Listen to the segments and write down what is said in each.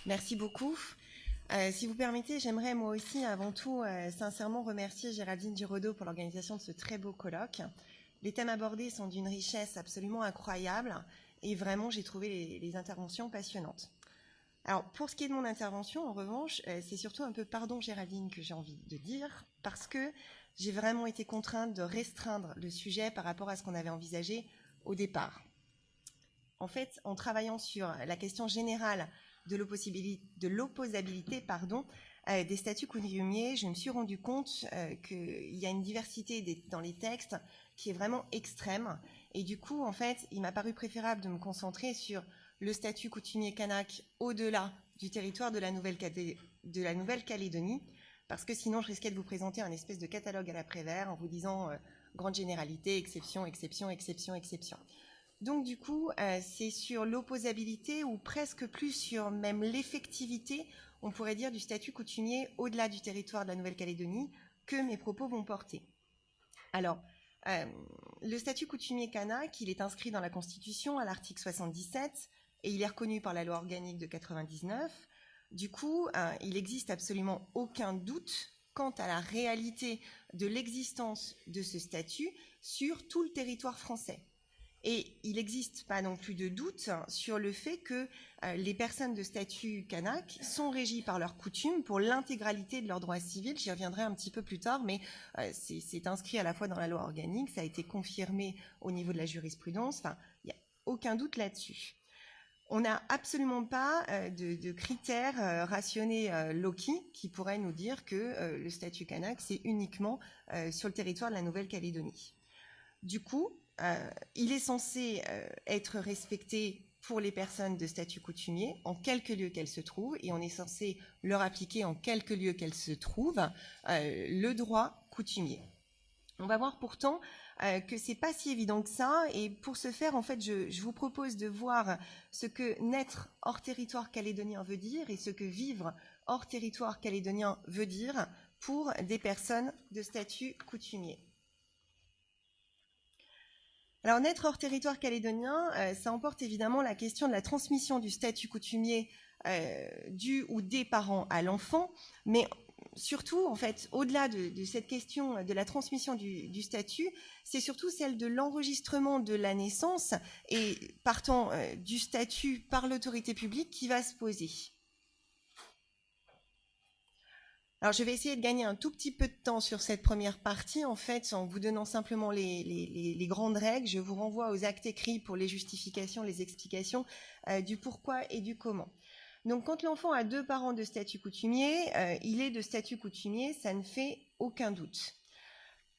Merci beaucoup. Si vous permettez, j'aimerais moi aussi avant tout sincèrement remercier Géraldine Giraudot pour l'organisation de ce très beau colloque. Les thèmes abordés sont d'une richesse absolument incroyable et vraiment j'ai trouvé les interventions passionnantes. Alors pour ce qui est de mon intervention, en revanche, c'est surtout un peu pardon Géraldine que j'ai envie de dire parce que j'ai vraiment été contrainte de restreindre le sujet par rapport à ce qu'on avait envisagé au départ. En fait, en travaillant sur la question générale de l'opposabilité des statuts coutumiers, je me suis rendu compte qu'il y a une diversité dans les textes qui est vraiment extrême. Et du coup, en fait, il m'a paru préférable de me concentrer sur le statut coutumier kanak au-delà du territoire de la Nouvelle-Calédonie, parce que sinon je risquais de vous présenter un espèce de catalogue à la Prévert en vous disant grande généralité, exception, exception, exception, exception. Donc du coup, c'est sur l'opposabilité ou presque plus sur même l'effectivité, on pourrait dire, du statut coutumier au-delà du territoire de la Nouvelle-Calédonie que mes propos vont porter. Alors, le statut coutumier kanak, il est inscrit dans la Constitution à l'article 77 et il est reconnu par la loi organique de 99. Du coup, il n'existe absolument aucun doute quant à la réalité de l'existence de ce statut sur tout le territoire français. Et il n'existe pas non plus de doute sur le fait que les personnes de statut kanak sont régies par leurs coutumes pour l'intégralité de leurs droits civils. J'y reviendrai un petit peu plus tard, mais c'est inscrit à la fois dans la loi organique, ça a été confirmé au niveau de la jurisprudence, enfin, il n'y a aucun doute là-dessus. On n'a absolument pas de critères rationnés loci qui pourraient nous dire que le statut kanak, c'est uniquement sur le territoire de la Nouvelle-Calédonie. Du coup, il est censé être respecté pour les personnes de statut coutumier en quelque lieu qu'elles se trouvent et on est censé leur appliquer en quelque lieu qu'elles se trouvent le droit coutumier. On va voir pourtant que c'est pas si évident que ça et pour ce faire, en fait, je vous propose de voir ce que naître hors territoire calédonien veut dire et ce que vivre hors territoire calédonien veut dire pour des personnes de statut coutumier. Alors, naître hors territoire calédonien, ça emporte évidemment la question de la transmission du statut coutumier du ou des parents à l'enfant, mais surtout, en fait, au-delà de cette question de la transmission du statut, c'est surtout celle de l'enregistrement de la naissance et partant du statut par l'autorité publique qui va se poser. Alors, je vais essayer de gagner un tout petit peu de temps sur cette première partie, en fait, en vous donnant simplement les grandes règles. Je vous renvoie aux actes écrits pour les justifications, les explications du pourquoi et du comment. Donc, quand l'enfant a deux parents de statut coutumier, il est de statut coutumier, ça ne fait aucun doute.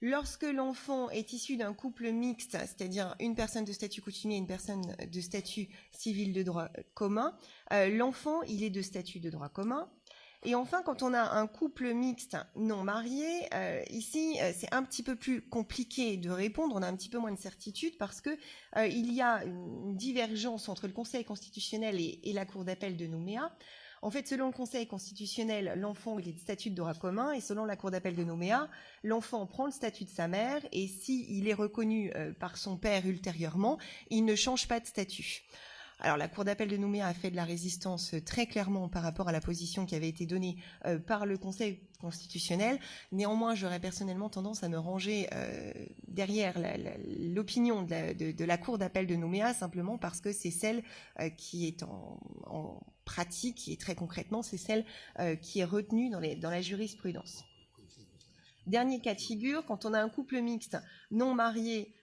Lorsque l'enfant est issu d'un couple mixte, c'est-à-dire une personne de statut coutumier et une personne de statut civil de droit commun, l'enfant, il est de statut de droit commun. Et enfin, quand on a un couple mixte non marié, ici, c'est un petit peu plus compliqué de répondre, on a un petit peu moins de certitude parce que il y a une divergence entre le Conseil constitutionnel et la Cour d'appel de Nouméa. En fait, selon le Conseil constitutionnel, l'enfant il est de statut de droit commun et selon la Cour d'appel de Nouméa, l'enfant prend le statut de sa mère et s'il est reconnu par son père ultérieurement, il ne change pas de statut. Alors la Cour d'appel de Nouméa a fait de la résistance très clairement par rapport à la position qui avait été donnée par le Conseil constitutionnel. Néanmoins, j'aurais personnellement tendance à me ranger derrière l'opinion de la Cour d'appel de Nouméa, simplement parce que c'est celle qui est en pratique et très concrètement, c'est celle qui est retenue dans la jurisprudence. Dernier cas de figure, quand on a un couple mixte non marié,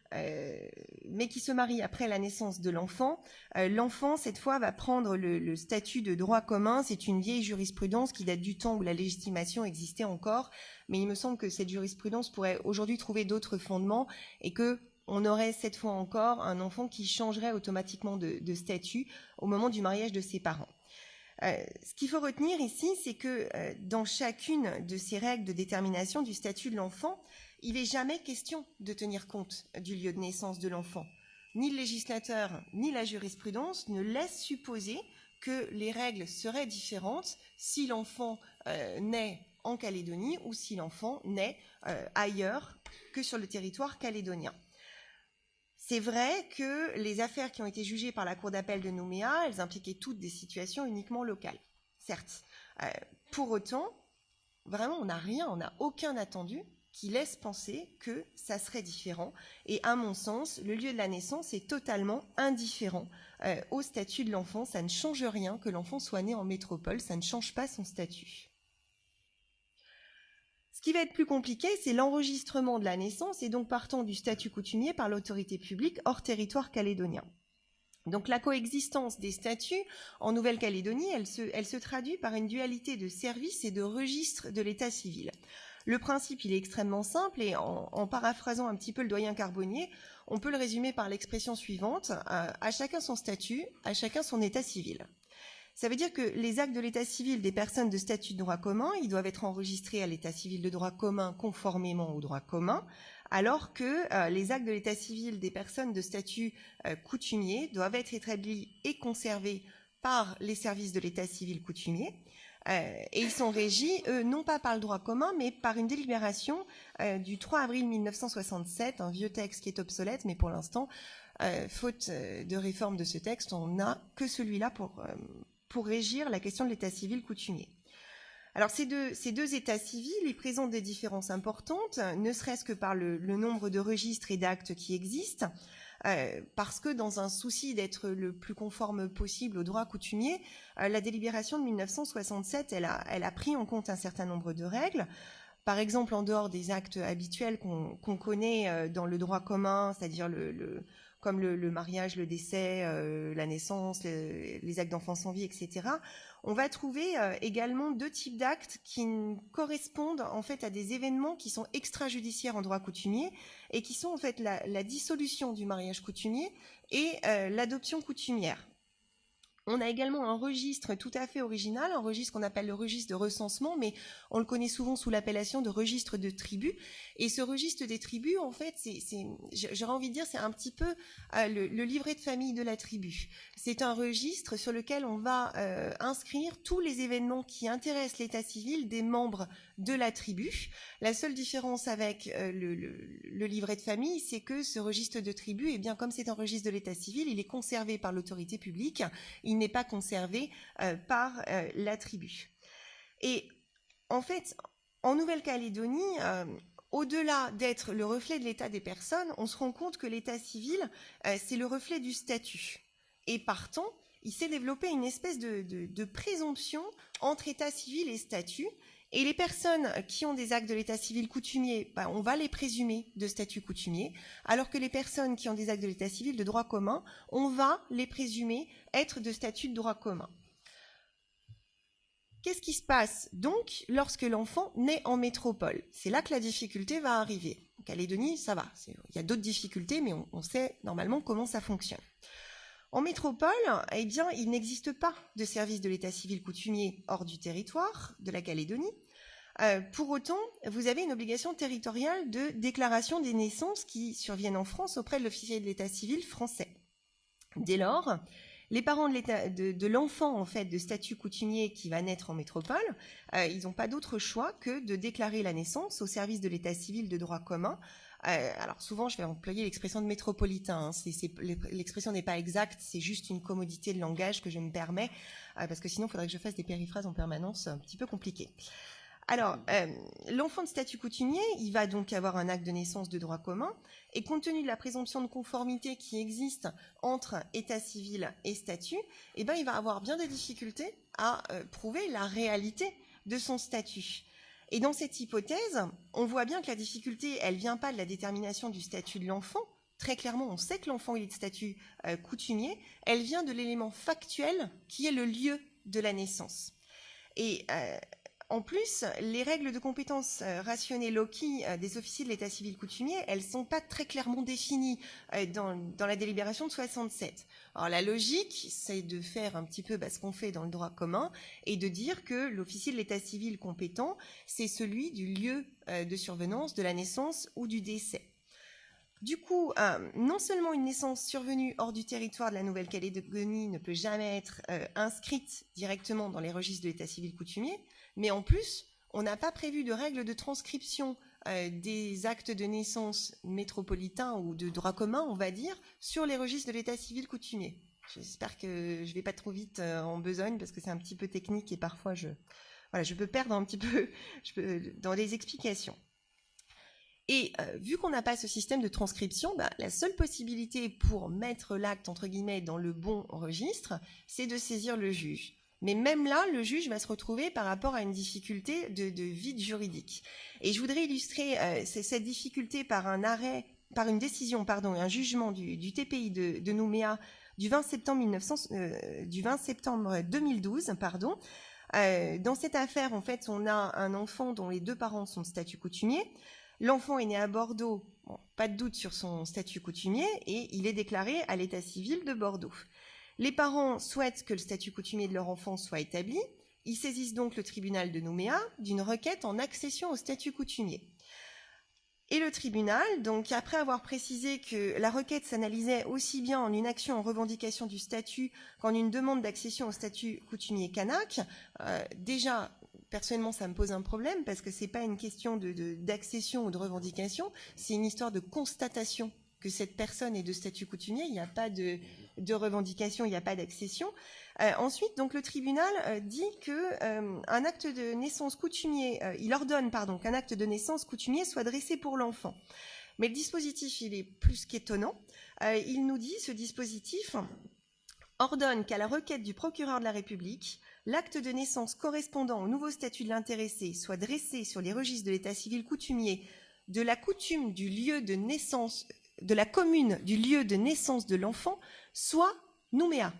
mais qui se marie après la naissance de l'enfant, l'enfant, cette fois, va prendre le statut de droit commun. C'est une vieille jurisprudence qui date du temps où la légitimation existait encore, mais il me semble que cette jurisprudence pourrait aujourd'hui trouver d'autres fondements et que on aurait cette fois encore un enfant qui changerait automatiquement de statut au moment du mariage de ses parents. Ce qu'il faut retenir ici, c'est que dans chacune de ces règles de détermination du statut de l'enfant, il n'est jamais question de tenir compte du lieu de naissance de l'enfant. Ni le législateur, ni la jurisprudence ne laissent supposer que les règles seraient différentes si l'enfant naît en Calédonie ou si l'enfant naît ailleurs que sur le territoire calédonien. C'est vrai que les affaires qui ont été jugées par la Cour d'appel de Nouméa, elles impliquaient toutes des situations uniquement locales. certes. Pour autant, vraiment, on n'a aucun attendu qui laisse penser que ça serait différent. Et à mon sens, le lieu de la naissance est totalement indifférent au statut de l'enfant. Ça ne change rien que l'enfant soit né en métropole, ça ne change pas son statut. Ce qui va être plus compliqué, c'est l'enregistrement de la naissance et donc partant du statut coutumier par l'autorité publique hors territoire calédonien. Donc la coexistence des statuts en Nouvelle-Calédonie, elle se traduit par une dualité de services et de registres de l'état civil. Le principe, il est extrêmement simple et en paraphrasant un petit peu le doyen Carbonnier, on peut le résumer par l'expression suivante, à chacun son statut, à chacun son état civil. Ça veut dire que les actes de l'état civil des personnes de statut de droit commun, ils doivent être enregistrés à l'état civil de droit commun conformément au droit commun, alors que les actes de l'état civil des personnes de statut coutumier doivent être établis et conservés par les services de l'état civil coutumier. Et ils sont régis, non pas par le droit commun, mais par une délibération du 3 avril 1967, un vieux texte qui est obsolète, mais pour l'instant, faute de réforme de ce texte, on n'a que celui-là pour régir la question de l'état civil coutumier. Alors ces deux états civils, ils présentent des différences importantes, ne serait-ce que par le nombre de registres et d'actes qui existent, parce que dans un souci d'être le plus conforme possible au droit coutumier, la délibération de 1967, elle a pris en compte un certain nombre de règles. Par exemple, en dehors des actes habituels qu'on connaît dans le droit commun, c'est-à-dire comme le mariage, le décès, la naissance, les actes d'enfants sans vie, etc., on va trouver également deux types d'actes qui correspondent en fait à des événements qui sont extrajudiciaires en droit coutumier et qui sont en fait la dissolution du mariage coutumier et l'adoption coutumière. On a également un registre tout à fait original, un registre qu'on appelle le registre de recensement, mais on le connaît souvent sous l'appellation de registre de tribus. Et ce registre des tribus, en fait, j'aurais envie de dire, c'est un petit peu le livret de famille de la tribu. C'est un registre sur lequel on va inscrire tous les événements qui intéressent l'état civil des membres de la tribu. La seule différence avec le livret de famille, c'est que ce registre de tribu, eh bien, comme c'est un registre de l'état civil, il est conservé par l'autorité publique. Il n'est pas conservé par la tribu. Et en fait, en Nouvelle-Calédonie, au-delà d'être le reflet de l'état des personnes, on se rend compte que l'état civil, c'est le reflet du statut. Et partant, il s'est développé une espèce de présomption entre état civil et statut. Et les personnes qui ont des actes de l'état civil coutumier, on va les présumer de statut coutumier, alors que les personnes qui ont des actes de l'état civil de droit commun, on va les présumer être de statut de droit commun. Qu'est-ce qui se passe donc lorsque l'enfant naît en métropole? C'est là que la difficulté va arriver. En Calédonie, ça va. Il y a d'autres difficultés, mais on sait normalement comment ça fonctionne. En métropole, eh bien, il n'existe pas de service de l'état civil coutumier hors du territoire de la Calédonie. Pour autant, vous avez une obligation territoriale de déclaration des naissances qui surviennent en France auprès de l'officier de l'état civil français. Dès lors, les parents de l'enfant en fait de statut coutumier qui va naître en métropole, ils n'ont pas d'autre choix que de déclarer la naissance au service de l'état civil de droit commun. Alors souvent, je vais employer l'expression de métropolitain. L'expression n'est pas exacte, c'est juste une commodité de langage que je me permets, parce que sinon, il faudrait que je fasse des périphrases en permanence, un petit peu compliqué. Alors, l'enfant de statut coutumier, il va donc avoir un acte de naissance de droit commun, et compte tenu de la présomption de conformité qui existe entre état civil et statut, eh ben, il va avoir bien des difficultés à prouver la réalité de son statut. Et dans cette hypothèse, on voit bien que la difficulté, elle vient pas de la détermination du statut de l'enfant. Très clairement, on sait que l'enfant il est de statut coutumier. Elle vient de l'élément factuel qui est le lieu de la naissance. Et en plus, les règles de compétences rationnelles loci des officiers de l'état civil coutumier, elles sont pas très clairement définies dans la délibération de 67. Alors la logique, c'est de faire un petit peu ce qu'on fait dans le droit commun et de dire que l'officier de l'état civil compétent, c'est celui du lieu de survenance, de la naissance ou du décès. Du coup, non seulement une naissance survenue hors du territoire de la Nouvelle-Calédonie ne peut jamais être inscrite directement dans les registres de l'état civil coutumier, mais en plus, on n'a pas prévu de règles de transcription des actes de naissance métropolitains ou de droit commun, on va dire, sur les registres de l'état civil coutumier. J'espère que je vais pas trop vite en besogne parce que c'est un petit peu technique et parfois je peux perdre un petit peu dans les explications. Et vu qu'on n'a pas ce système de transcription, la seule possibilité pour mettre l'acte, entre guillemets, dans le bon registre, c'est de saisir le juge. Mais même là, le juge va se retrouver par rapport à une difficulté de vide juridique. Et je voudrais illustrer cette difficulté par une décision, un jugement du TPI de Nouméa du 20 septembre 2012, dans cette affaire, en fait, on a un enfant dont les deux parents sont de statut coutumier. L'enfant est né à Bordeaux, pas de doute sur son statut coutumier, et il est déclaré à l'état civil de Bordeaux. Les parents souhaitent que le statut coutumier de leur enfant soit établi. Ils saisissent donc le tribunal de Nouméa d'une requête en accession au statut coutumier. Et le tribunal, donc après avoir précisé que la requête s'analysait aussi bien en une action en revendication du statut qu'en une demande d'accession au statut coutumier kanak, déjà, personnellement, ça me pose un problème parce que c'est pas une question d'accession ou de revendication, c'est une histoire de constatation que cette personne est de statut coutumier, il n'y a pas de revendication, il n'y a pas d'accession. Ensuite, donc le tribunal dit que un acte de naissance coutumier, il ordonne qu'un acte de naissance coutumier soit dressé pour l'enfant. Mais le dispositif, il est plus qu'étonnant. Il nous dit, ce dispositif ordonne qu'à la requête du procureur de la République, l'acte de naissance correspondant au nouveau statut de l'intéressé soit dressé sur les registres de l'état civil coutumier de la coutume du lieu de naissance, de la commune du lieu de naissance de l'enfant, soit Nouméa.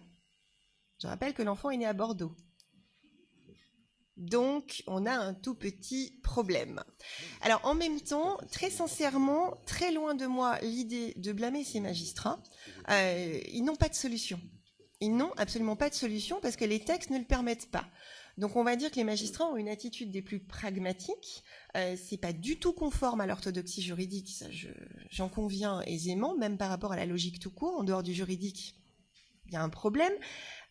Je rappelle que l'enfant est né à Bordeaux. Donc, on a un tout petit problème. Alors, en même temps, très sincèrement, très loin de moi l'idée de blâmer ces magistrats. Ils n'ont pas de solution. Ils n'ont absolument pas de solution parce que les textes ne le permettent pas. Donc, on va dire que les magistrats ont une attitude des plus pragmatiques. C'est pas du tout conforme à l'orthodoxie juridique, ça, j'en conviens aisément, même par rapport à la logique tout court. En dehors du juridique, il y a un problème.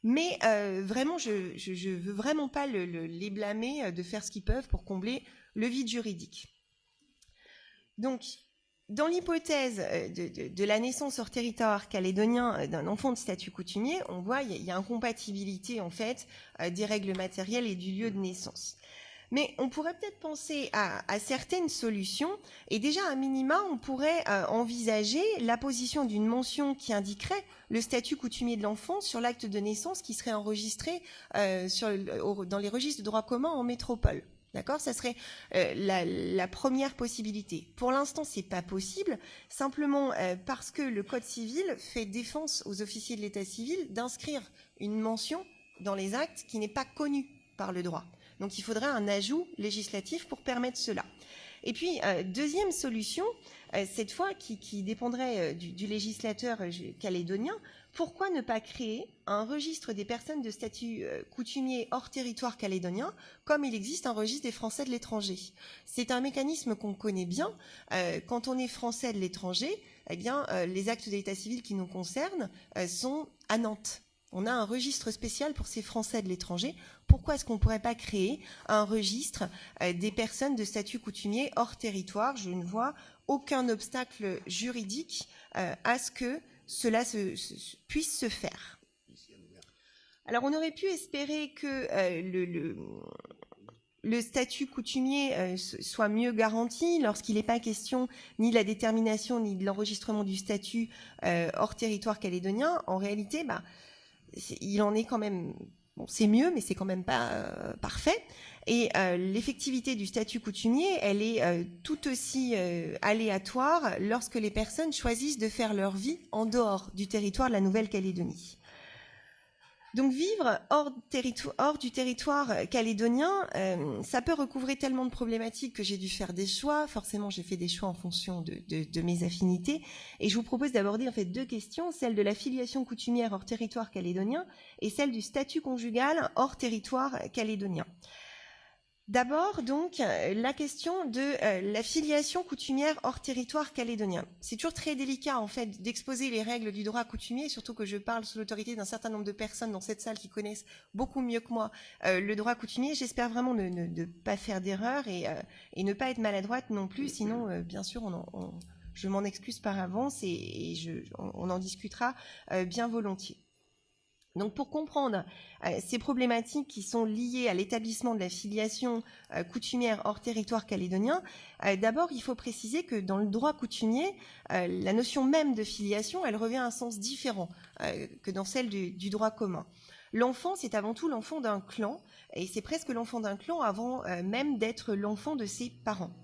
Mais vraiment, je veux vraiment pas les blâmer de faire ce qu'ils peuvent pour combler le vide juridique. Donc, dans l'hypothèse de la naissance hors territoire calédonien d'un enfant de statut coutumier, on voit il y a incompatibilité en fait des règles matérielles et du lieu de naissance. Mais on pourrait peut-être penser à certaines solutions, et déjà à minima, on pourrait envisager l'apposition d'une mention qui indiquerait le statut coutumier de l'enfant sur l'acte de naissance qui serait enregistré dans les registres de droit commun en métropole. D'accord ? Ça serait la première possibilité. Pour l'instant, c'est pas possible, simplement parce que le Code civil fait défense aux officiers de l'état civil d'inscrire une mention dans les actes qui n'est pas connue par le droit. Donc il faudrait un ajout législatif pour permettre cela. Et puis, deuxième solution, cette fois qui dépendrait du législateur calédonien, pourquoi ne pas créer un registre des personnes de statut coutumier hors territoire calédonien, comme il existe un registre des Français de l'étranger. C'est un mécanisme qu'on connaît bien. Quand on est Français de l'étranger, eh bien, les actes d'état civil qui nous concernent sont à Nantes. On a un registre spécial pour ces Français de l'étranger. Pourquoi est-ce qu'on ne pourrait pas créer un registre des personnes de statut coutumier hors territoire ? Je ne vois aucun obstacle juridique à ce que cela puisse se faire. Alors, on aurait pu espérer que le statut coutumier soit mieux garanti lorsqu'il n'est pas question ni de la détermination ni de l'enregistrement du statut hors territoire calédonien. En réalité, il en est quand même, bon, c'est mieux, mais c'est quand même pas parfait. Et l'effectivité du statut coutumier, elle est tout aussi aléatoire lorsque les personnes choisissent de faire leur vie en dehors du territoire de la Nouvelle-Calédonie. Donc vivre hors du territoire calédonien, ça peut recouvrer tellement de problématiques que j'ai dû faire des choix. Forcément, j'ai fait des choix en fonction de mes affinités. Et je vous propose d'aborder en fait deux questions, celle de la filiation coutumière hors territoire calédonien et celle du statut conjugal hors territoire calédonien. D'abord, donc, la question de la filiation coutumière hors territoire calédonien. C'est toujours très délicat, en fait, d'exposer les règles du droit coutumier, surtout que je parle sous l'autorité d'un certain nombre de personnes dans cette salle qui connaissent beaucoup mieux que moi le droit coutumier. J'espère vraiment ne pas faire d'erreur et ne pas être maladroite non plus, sinon, bien sûr, je m'en excuse par avance et on en discutera bien volontiers. Donc pour comprendre ces problématiques qui sont liées à l'établissement de la filiation coutumière hors territoire calédonien, d'abord il faut préciser que dans le droit coutumier, la notion même de filiation, elle revient à un sens différent que dans celle du droit commun. L'enfant, c'est avant tout l'enfant d'un clan, et c'est presque l'enfant d'un clan avant même d'être l'enfant de ses parents.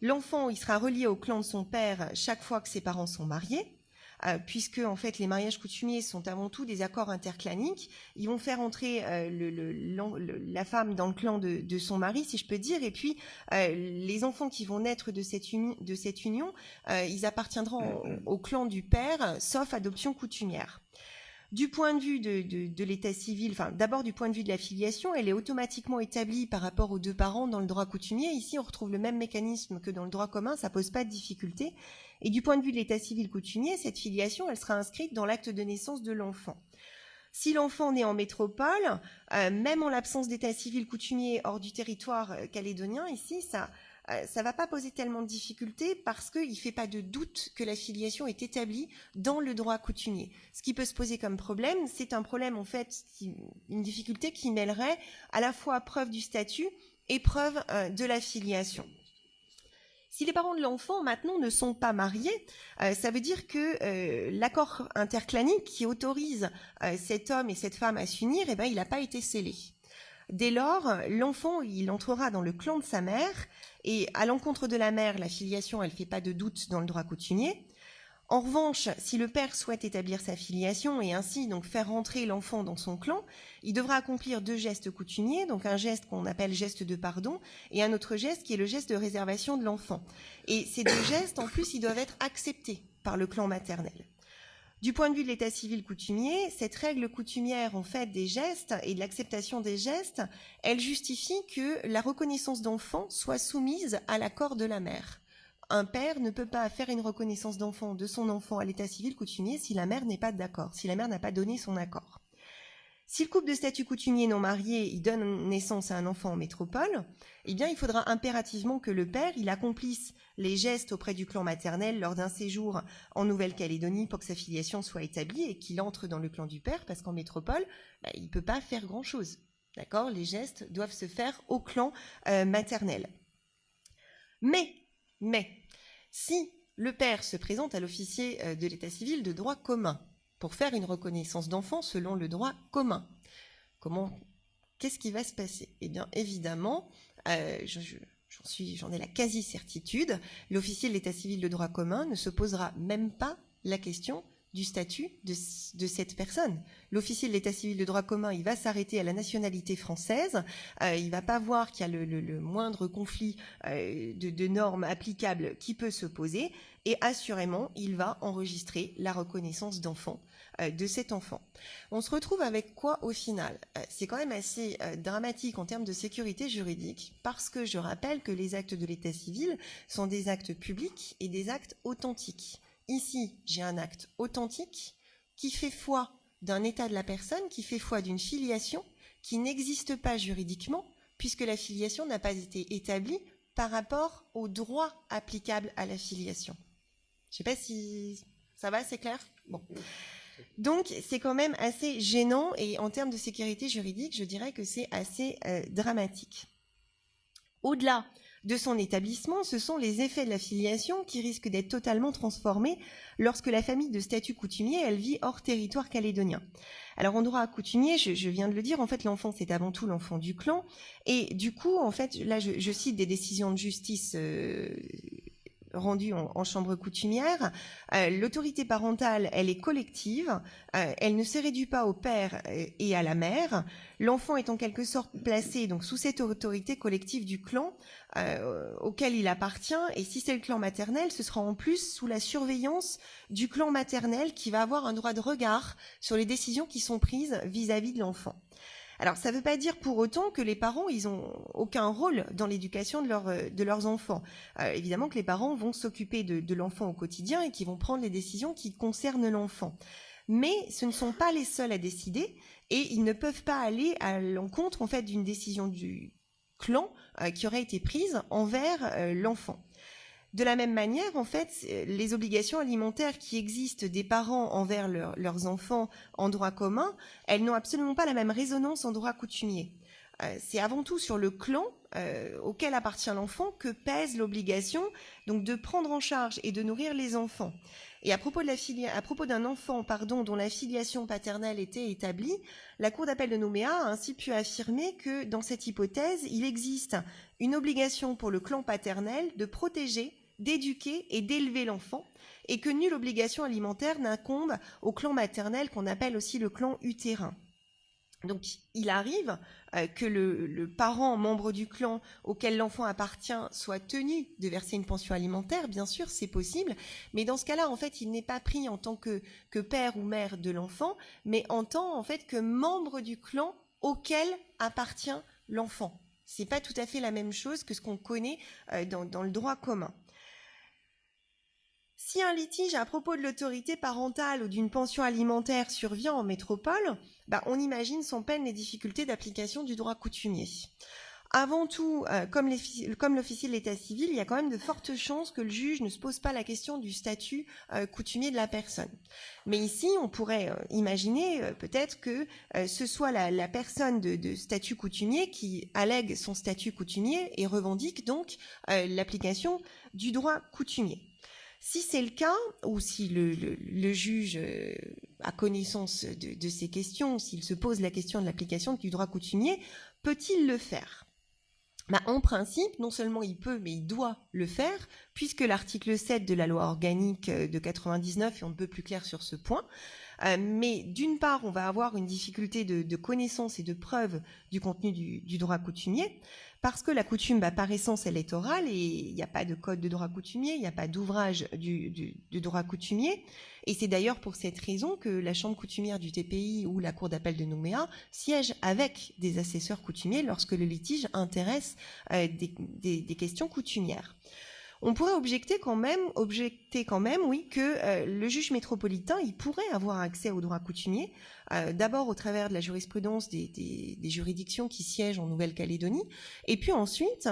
L'enfant, il sera relié au clan de son père chaque fois que ses parents sont mariés, puisque en fait les mariages coutumiers sont avant tout des accords interclaniques. Ils vont faire entrer la femme dans le clan de son mari, si je peux dire, et puis les enfants qui vont naître de cette union, ils appartiendront au clan du père, sauf adoption coutumière. Du point de vue de l'état civil, enfin d'abord du point de vue de la filiation, elle est automatiquement établie par rapport aux deux parents dans le droit coutumier. Ici, on retrouve le même mécanisme que dans le droit commun, ça pose pas de difficulté. Et du point de vue de l'état civil coutumier, cette filiation, elle sera inscrite dans l'acte de naissance de l'enfant. Si l'enfant naît en métropole, même en l'absence d'état civil coutumier hors du territoire calédonien, ici, ça va pas poser tellement de difficultés parce qu'il ne fait pas de doute que la filiation est établie dans le droit coutumier. Ce qui peut se poser comme problème, c'est un problème en fait, une difficulté qui mêlerait à la fois preuve du statut et preuve de la filiation. Si les parents de l'enfant maintenant ne sont pas mariés, ça veut dire que l'accord interclanique qui autorise cet homme et cette femme à s'unir, eh ben, il n'a pas été scellé. Dès lors, l'enfant, il entrera dans le clan de sa mère, et à l'encontre de la mère, la filiation, elle ne fait pas de doute dans le droit coutumier. En revanche, si le père souhaite établir sa filiation et ainsi donc faire rentrer l'enfant dans son clan, il devra accomplir deux gestes coutumiers, donc un geste qu'on appelle geste de pardon et un autre geste qui est le geste de réservation de l'enfant. Et ces deux gestes, en plus, ils doivent être acceptés par le clan maternel. Du point de vue de l'état civil coutumier, cette règle coutumière en fait des gestes et de l'acceptation des gestes, elle justifie que la reconnaissance d'enfant soit soumise à l'accord de la mère. Un père ne peut pas faire une reconnaissance d'enfant de son enfant à l'état civil coutumier si la mère n'est pas d'accord, si la mère n'a pas donné son accord. Si le couple de statut coutumier non marié il donne naissance à un enfant en métropole, eh bien il faudra impérativement que le père il accomplisse les gestes auprès du clan maternel lors d'un séjour en Nouvelle-Calédonie pour que sa filiation soit établie et qu'il entre dans le clan du père, parce qu'en métropole, il ne peut pas faire grand-chose. D'accord ? Les gestes doivent se faire au clan maternel. Mais, si le père se présente à l'officier de l'état civil de droit commun pour faire une reconnaissance d'enfant selon le droit commun, qu'est-ce qui va se passer ? Eh bien, évidemment, j'en ai la quasi-certitude, l'officier de l'état civil de droit commun ne se posera même pas la question du statut de cette personne. L'officier de l'état civil de droit commun, il va s'arrêter à la nationalité française, il va pas voir qu'il y a le moindre conflit de normes applicables qui peut se poser, et assurément, il va enregistrer la reconnaissance d'enfant de cet enfant. On se retrouve avec quoi au final ? C'est quand même assez dramatique en termes de sécurité juridique, parce que je rappelle que les actes de l'état civil sont des actes publics et des actes authentiques. Ici, j'ai un acte authentique qui fait foi d'un état de la personne, qui fait foi d'une filiation qui n'existe pas juridiquement, puisque la filiation n'a pas été établie par rapport au droit applicable à la filiation. Je ne sais pas si ça va, c'est clair ? Bon. Donc, c'est quand même assez gênant et en termes de sécurité juridique, je dirais que c'est assez dramatique. Au-delà de son établissement, ce sont les effets de la filiation qui risquent d'être totalement transformés lorsque la famille de statut coutumier, elle vit hors territoire calédonien. Alors en droit coutumier, je viens de le dire, en fait l'enfant c'est avant tout l'enfant du clan, et du coup, en fait, là je cite des décisions de justice rendue en chambre coutumière, l'autorité parentale, elle est collective, elle ne se réduit pas au père et à la mère. L'enfant est en quelque sorte placé donc sous cette autorité collective du clan auquel il appartient, et si c'est le clan maternel, ce sera en plus sous la surveillance du clan maternel qui va avoir un droit de regard sur les décisions qui sont prises vis-à-vis de l'enfant. Alors, ça ne veut pas dire pour autant que les parents, ils n'ont aucun rôle dans l'éducation de leurs enfants. Évidemment que les parents vont s'occuper de l'enfant au quotidien et qui vont prendre les décisions qui concernent l'enfant. Mais ce ne sont pas les seuls à décider et ils ne peuvent pas aller à l'encontre en fait, d'une décision du clan qui aurait été prise envers l'enfant. De la même manière, en fait, les obligations alimentaires qui existent des parents envers leurs enfants en droit commun, elles n'ont absolument pas la même résonance en droit coutumier. C'est avant tout sur le clan auquel appartient l'enfant que pèse l'obligation donc de prendre en charge et de nourrir les enfants. Et à propos d'un enfant dont la filiation paternelle était établie, la Cour d'appel de Nouméa a ainsi pu affirmer que dans cette hypothèse, il existe une obligation pour le clan paternel de protéger, d'éduquer et d'élever l'enfant, et que nulle obligation alimentaire n'incombe au clan maternel qu'on appelle aussi le clan utérin. Donc, il arrive que le parent membre du clan auquel l'enfant appartient soit tenu de verser une pension alimentaire, bien sûr, c'est possible, mais dans ce cas-là, en fait, il n'est pas pris en tant que père ou mère de l'enfant, mais en tant, en fait, que membre du clan auquel appartient l'enfant. C'est pas tout à fait la même chose que ce qu'on connaît dans le droit commun. Si un litige à propos de l'autorité parentale ou d'une pension alimentaire survient en métropole, on imagine sans peine les difficultés d'application du droit coutumier. Avant tout, comme l'officier de l'état civil, il y a quand même de fortes chances que le juge ne se pose pas la question du statut coutumier de la personne. Mais ici, on pourrait imaginer peut-être que ce soit la personne de statut coutumier qui allègue son statut coutumier et revendique donc l'application du droit coutumier. Si c'est le cas, ou si le juge a connaissance de ces questions, s'il se pose la question de l'application du droit coutumier, peut-il le faire ? En principe, non seulement il peut, mais il doit le faire, puisque l'article 7 de la loi organique de 99 est un peu plus clair sur ce point. Mais d'une part, on va avoir une difficulté de connaissance et de preuve du contenu du droit coutumier, parce que la coutume, par essence, elle est orale et il n'y a pas de code de droit coutumier, il n'y a pas d'ouvrage du droit coutumier. Et c'est d'ailleurs pour cette raison que la chambre coutumière du TPI ou la cour d'appel de Nouméa siège avec des assesseurs coutumiers lorsque le litige intéresse des questions coutumières. On pourrait objecter quand même, oui, que le juge métropolitain, il pourrait avoir accès au droit coutumier, d'abord au travers de la jurisprudence des juridictions qui siègent en Nouvelle-Calédonie, et puis ensuite,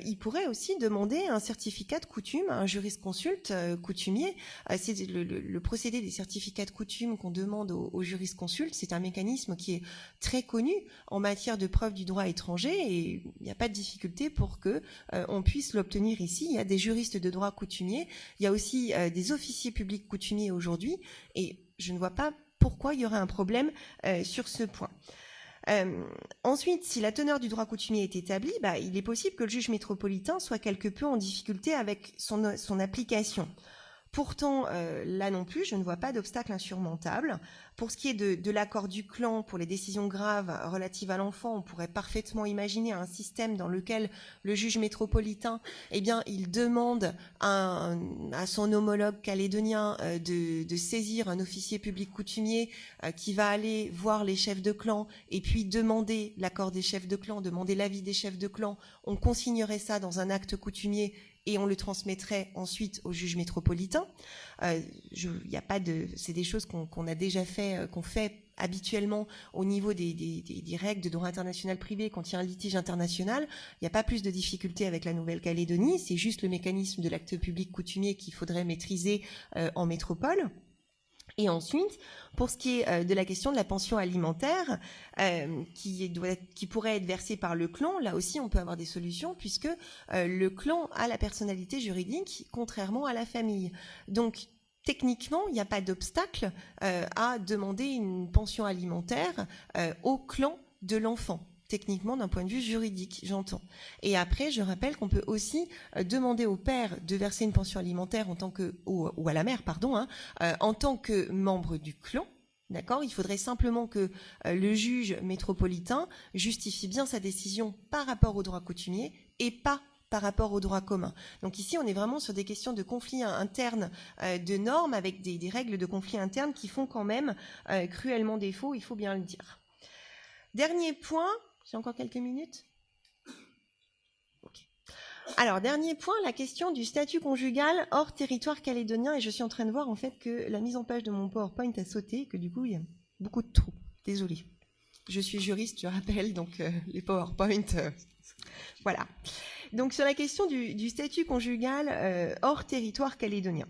il pourrait aussi demander un certificat de coutume à un jurisconsulte coutumier. C'est le procédé des certificats de coutume qu'on demande aux jurisconsultes. C'est un mécanisme qui est très connu en matière de preuve du droit étranger et il n'y a pas de difficulté pour que on puisse l'obtenir ici. Il y a des juristes de droit coutumier, il y a aussi des officiers publics coutumiers aujourd'hui et je ne vois pas pourquoi il y aurait un problème sur ce point. Ensuite, si la teneur du droit coutumier est établie, il est possible que le juge métropolitain soit quelque peu en difficulté avec son application. Pourtant, là non plus, je ne vois pas d'obstacle insurmontable. Pour ce qui est de l'accord du clan pour les décisions graves relatives à l'enfant, on pourrait parfaitement imaginer un système dans lequel le juge métropolitain, il demande à son homologue calédonien de saisir un officier public coutumier qui va aller voir les chefs de clan et puis demander l'accord des chefs de clan, demander l'avis des chefs de clan. On consignerait ça dans un acte coutumier et on le transmettrait ensuite au juge métropolitain. C'est des choses qu'on a déjà fait, qu'on fait habituellement au niveau des règles de droit international privé quand il y a un litige international. Il n'y a pas plus de difficultés avec la Nouvelle-Calédonie, c'est juste le mécanisme de l'acte public coutumier qu'il faudrait maîtriser en métropole. Et ensuite, pour ce qui est de la question de la pension alimentaire, qui pourrait être versée par le clan, là aussi on peut avoir des solutions puisque le clan a la personnalité juridique contrairement à la famille. Donc techniquement, il n'y a pas d'obstacle à demander une pension alimentaire au clan de l'enfant. Techniquement, d'un point de vue juridique, j'entends. Et après, je rappelle qu'on peut aussi demander au père de verser une pension alimentaire ou à la mère, en tant que membre du clan. D'accord ? Il faudrait simplement que le juge métropolitain justifie bien sa décision par rapport au droit coutumier et pas par rapport au droit commun. Donc ici, on est vraiment sur des questions de conflits internes de normes avec des règles de conflits internes qui font quand même cruellement défaut, il faut bien le dire. Dernier point. J'ai encore quelques minutes ? Okay. Alors, dernier point, la question du statut conjugal hors territoire calédonien. Et je suis en train de voir en fait que la mise en page de mon PowerPoint a sauté, que du coup, il y a beaucoup de trous. Désolée. Je suis juriste, je rappelle, donc les PowerPoint, voilà. Donc sur la question du statut conjugal hors territoire calédonien.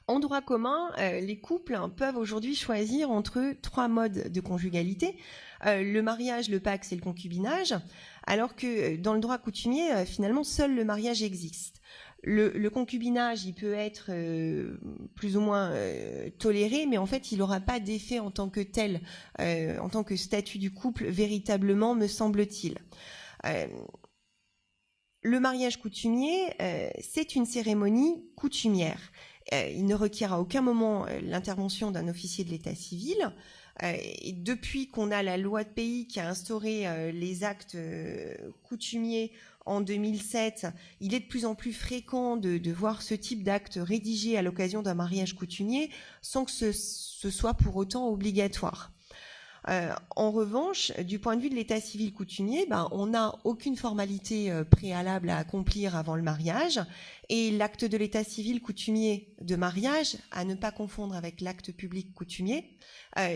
En droit commun, les couples peuvent aujourd'hui choisir entre 3 modes de conjugalité, le mariage, le pax et le concubinage, alors que dans le droit coutumier, finalement, seul le mariage existe. Le concubinage, il peut être plus ou moins toléré, mais en fait, il n'aura pas d'effet en tant que tel, en tant que statut du couple, véritablement, me semble-t-il. Le mariage coutumier, c'est une cérémonie coutumière. Il ne requiert à aucun moment l'intervention d'un officier de l'état civil. Et depuis qu'on a la loi de pays qui a instauré les actes coutumiers en 2007, il est de plus en plus fréquent de voir ce type d'acte rédigé à l'occasion d'un mariage coutumier sans que ce soit pour autant obligatoire. En revanche, du point de vue de l'état civil coutumier, on n'a aucune formalité préalable à accomplir avant le mariage, et l'acte de l'état civil coutumier de mariage, à ne pas confondre avec l'acte public coutumier,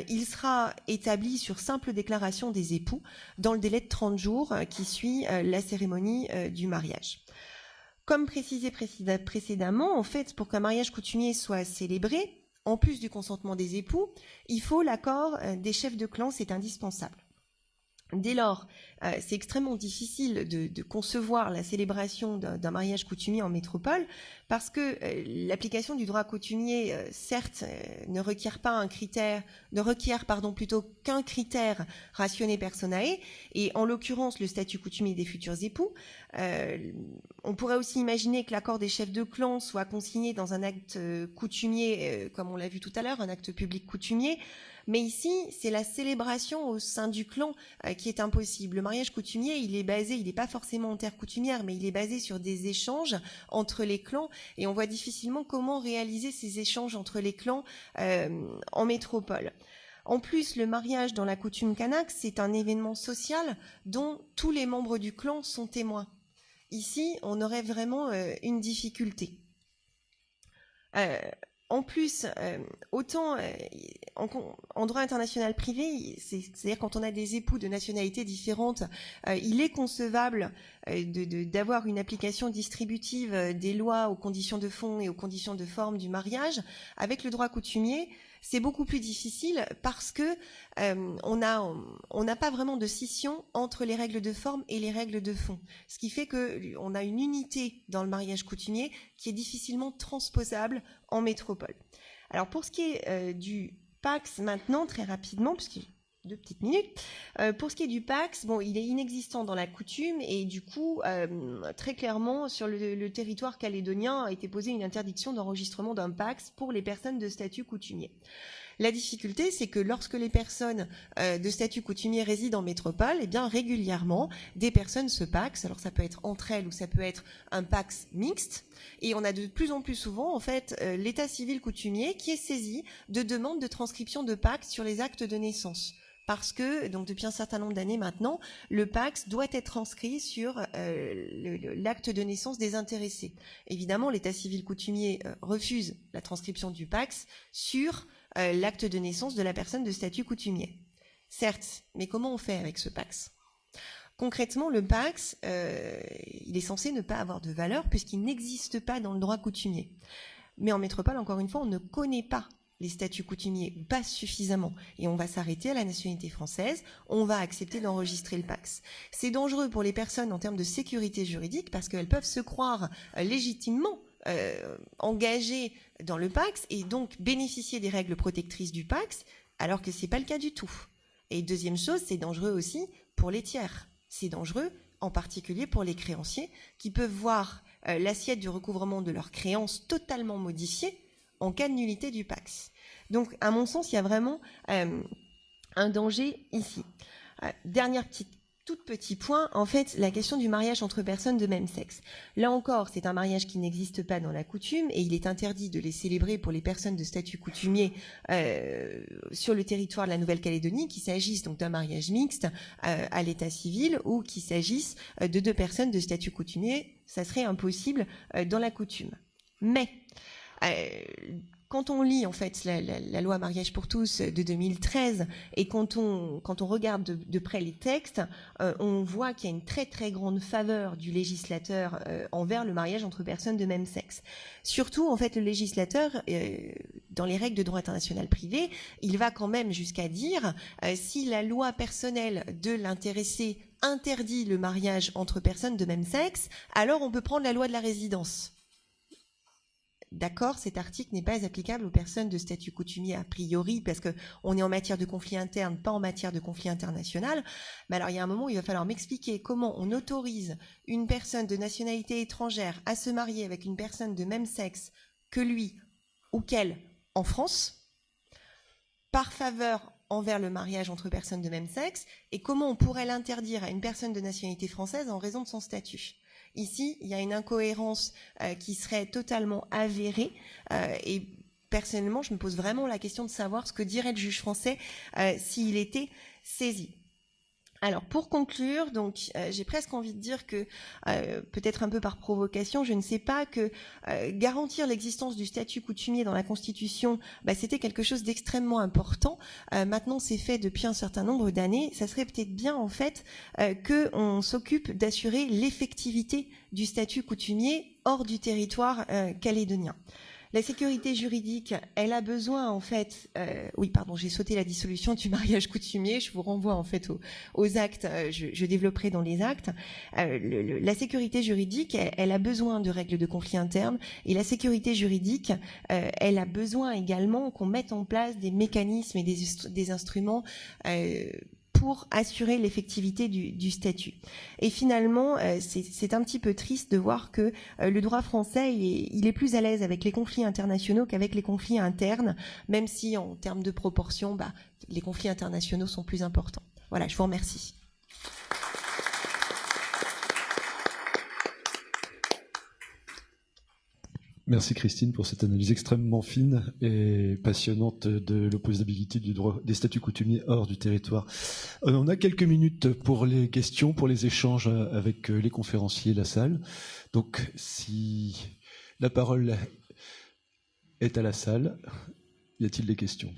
il sera établi sur simple déclaration des époux dans le délai de 30 jours qui suit la cérémonie du mariage. Comme précisé précédemment, en fait, pour qu'un mariage coutumier soit célébré, en plus du consentement des époux, il faut l'accord des chefs de clan, c'est indispensable. Dès lors, c'est extrêmement difficile de concevoir la célébration d'un mariage coutumier en métropole parce que l'application du droit coutumier, certes, ne requiert plutôt qu'un critère rationné personae, et en l'occurrence le statut coutumier des futurs époux. On pourrait aussi imaginer que l'accord des chefs de clan soit consigné dans un acte coutumier, comme on l'a vu tout à l'heure, un acte public coutumier. Mais ici, c'est la célébration au sein du clan qui est impossible. Le mariage coutumier, il n'est pas forcément en terre coutumière, mais il est basé sur des échanges entre les clans, et on voit difficilement comment réaliser ces échanges entre les clans en métropole. En plus, le mariage dans la coutume kanak, c'est un événement social dont tous les membres du clan sont témoins. Ici, on aurait vraiment une difficulté. En plus, autant en droit international privé, c'est-à-dire quand on a des époux de nationalités différentes, il est concevable d'avoir une application distributive des lois aux conditions de fond et aux conditions de forme du mariage. Avec le droit coutumier, c'est beaucoup plus difficile parce que on n'a pas vraiment de scission entre les règles de forme et les règles de fond. Ce qui fait qu'on a une unité dans le mariage coutumier qui est difficilement transposable en métropole. Alors pour ce qui est du PAX maintenant, très rapidement, parce que 2 petites minutes. Pour ce qui est du PAX, il est inexistant dans la coutume et du coup, très clairement, sur le territoire calédonien a été posée une interdiction d'enregistrement d'un PAX pour les personnes de statut coutumier. La difficulté, c'est que lorsque les personnes de statut coutumier résident en métropole, eh bien régulièrement, des personnes se paxent. Alors ça peut être entre elles ou ça peut être un pax mixte. Et on a de plus en plus souvent, en fait, l'état civil coutumier qui est saisi de demandes de transcription de pax sur les actes de naissance. Parce que, donc depuis un certain nombre d'années maintenant, le PAX doit être transcrit sur l'acte de naissance des intéressés. Évidemment, l'état civil coutumier refuse la transcription du PAX sur l'acte de naissance de la personne de statut coutumier. Certes, mais comment on fait avec ce PAX ? Concrètement, le PAX, il est censé ne pas avoir de valeur puisqu'il n'existe pas dans le droit coutumier. Mais en métropole, encore une fois, on ne connaît pas les statuts coutumiers, ou pas suffisamment, et on va s'arrêter à la nationalité française, on va accepter d'enregistrer le PAX. C'est dangereux pour les personnes en termes de sécurité juridique parce qu'elles peuvent se croire légitimement engagées dans le PAX et donc bénéficier des règles protectrices du PAX, alors que c'est pas le cas du tout. Et deuxième chose, c'est dangereux aussi pour les tiers. C'est dangereux en particulier pour les créanciers qui peuvent voir l'assiette du recouvrement de leurs créances totalement modifiée en cas de nullité du PAX. Donc, à mon sens, il y a vraiment un danger ici. Tout petit point, en fait, la question du mariage entre personnes de même sexe. Là encore, c'est un mariage qui n'existe pas dans la coutume et il est interdit de les célébrer pour les personnes de statut coutumier sur le territoire de la Nouvelle-Calédonie, qu'il s'agisse donc d'un mariage mixte à l'état civil ou qu'il s'agisse de 2 personnes de statut coutumier, ça serait impossible dans la coutume. Mais quand on lit en fait la loi mariage pour tous de 2013 et quand on regarde de près les textes, on voit qu'il y a une très très grande faveur du législateur envers le mariage entre personnes de même sexe. Surtout en fait le législateur dans les règles de droit international privé, il va quand même jusqu'à dire si la loi personnelle de l'intéressé interdit le mariage entre personnes de même sexe, alors on peut prendre la loi de la résidence. D'accord, cet article n'est pas applicable aux personnes de statut coutumier a priori, parce qu'on est en matière de conflit interne, pas en matière de conflit international. Mais alors, il y a un moment où il va falloir m'expliquer comment on autorise une personne de nationalité étrangère à se marier avec une personne de même sexe que lui ou qu'elle en France, par faveur envers le mariage entre personnes de même sexe, et comment on pourrait l'interdire à une personne de nationalité française en raison de son statut. Ici, il y a une incohérence qui serait totalement avérée et personnellement, je me pose vraiment la question de savoir ce que dirait le juge français s'il était saisi. Alors, pour conclure, donc, j'ai presque envie de dire que, peut-être un peu par provocation, je ne sais pas que garantir l'existence du statut coutumier dans la Constitution, c'était quelque chose d'extrêmement important. Maintenant, c'est fait depuis un certain nombre d'années. Ça serait peut-être bien, en fait, qu'on s'occupe d'assurer l'effectivité du statut coutumier hors du territoire calédonien. La sécurité juridique, elle a besoin en fait. Oui, pardon, j'ai sauté la dissolution du mariage coutumier. Je vous renvoie en fait aux actes. Je développerai dans les actes. La sécurité juridique, elle a besoin de règles de conflit interne, et la sécurité juridique, elle a besoin également qu'on mette en place des mécanismes et des instruments. Pour assurer l'effectivité du statut. Et finalement, c'est un petit peu triste de voir que le droit français, il est plus à l'aise avec les conflits internationaux qu'avec les conflits internes, même si en termes de proportion, les conflits internationaux sont plus importants. Voilà, je vous remercie. Merci Christine pour cette analyse extrêmement fine et passionnante de l'opposabilité du droit des statuts coutumiers hors du territoire. On a quelques minutes pour les questions, pour les échanges avec les conférenciers, la salle. Donc, si la parole est à la salle, y a-t-il des questions ?